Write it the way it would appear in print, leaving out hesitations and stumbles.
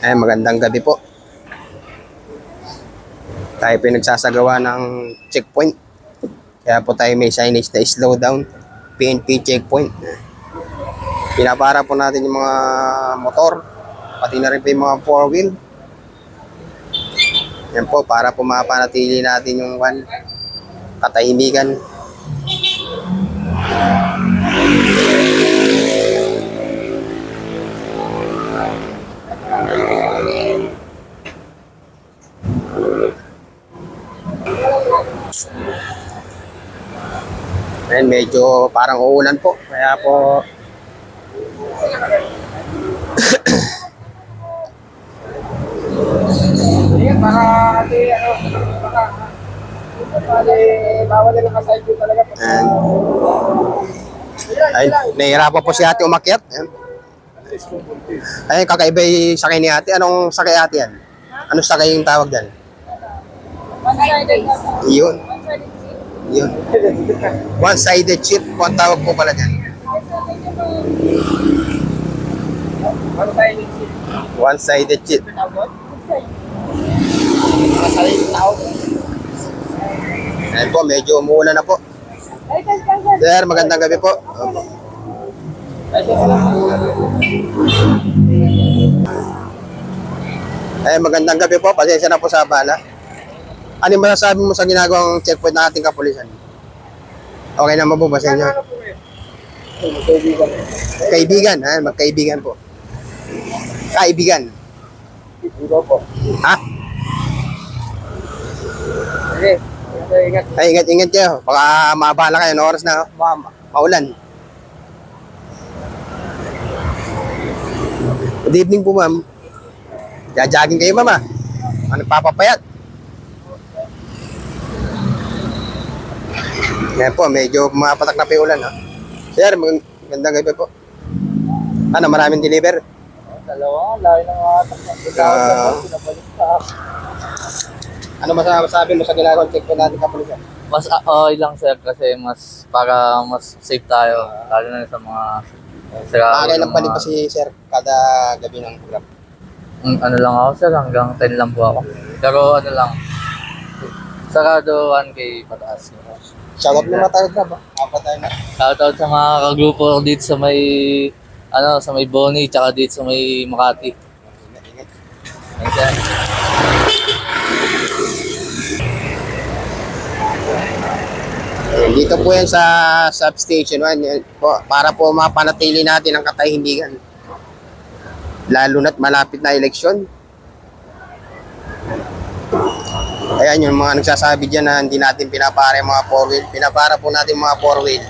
Ay, magandang gabi po. Tayo pinagsasagawa ng checkpoint. Kaya po tayo may signage na slow down. PNP checkpoint. Pinapara po natin yung mga motor. Pati na rin po yung mga four wheel. Yan po, para po mapanatili natin yung katahimikan. Ayan, medyo parang uulan po. Kaya po Ayan, baka bawal na nakaside ko talaga. ayan. Ay, nahihirapan po si ate umakyat. Ayan. Ay, kakaiba yung sakay ni ate. Anong sakay ate yan? Anong sakay yung tawag dyan? One-sided. Yun. Yun. One-sided seat po ang tawag po pala dyan. One-sided seat. One-sided seat. One-sided tao. Ayan po, medyo umuulan na po. Sir, magandang gabi po. Ay, magandang gabi po. Pasensya na po sa abala. Ano yung masasabi mo sa ginagawang checkpoint ng ating kapulisan? Okay naman po ba sa inyo? Kaibigan, ha? Magkaibigan po. Kaibigan. Hindi po. Ha? Sige. Ingat. Ay, ingat kayo. Baka maabala kayo ng oras na maulan. Good evening po, ma'am. Jajagin kayo, ma'am, ha? Nagpapapayat. Ngayon po, medyo mapatak na pa yung ulan, ha? Sir, magandang gabi po. Ano, maraming deliver? Dalawa, layo ng atak. Pinabalik ka. Ano masasabi mo sa ginagawang checkpoint natin kapulisan? Mas okay lang sir kasi para mas safe tayo lalo na sa mga Kailan pa rin pa si sir kada gabi ng program? ano lang ako sir hanggang 10 lang po ako. Pero ano lang sarado 1K pataas. Shoutout mo na tayo grab, ha? Apat tayo na. Shoutout sa mga kagrupo ko dito sa may sa may Boni tsaka dito sa may Makati. Ingat. Thanks, sir. Dito po yan sa substation 1 yan po, para po mapanatili natin ang katahimikan. Lalo na't malapit na eleksyon. Ayan yung mga nagsasabi dyan na hindi natin pinapara yung mga four wheel. Pinapara po natin mga four wheel.